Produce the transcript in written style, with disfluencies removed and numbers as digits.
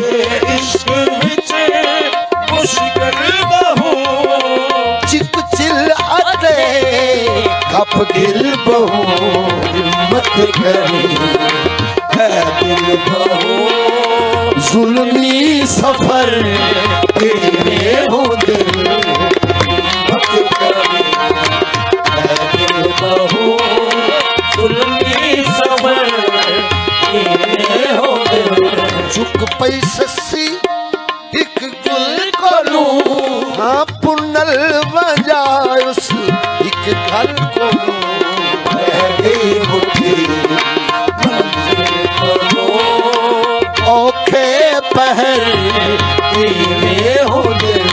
इश्क विच मुश्किल बहु चिप चिल अते कप गिल बहु हिम्मत करी है दिल बहु जुल्मी सफर तेरे हो दिल हिम्मत करी है दिल बहु जुल्मी सबर तेरे हो दिल झुक पई ससी एक गुल कोलू हाँ पुनल वजायुस एक घर कोलू मेरी मुट्ठी मंजिल कोलू औखे पहर तेरे हो दिल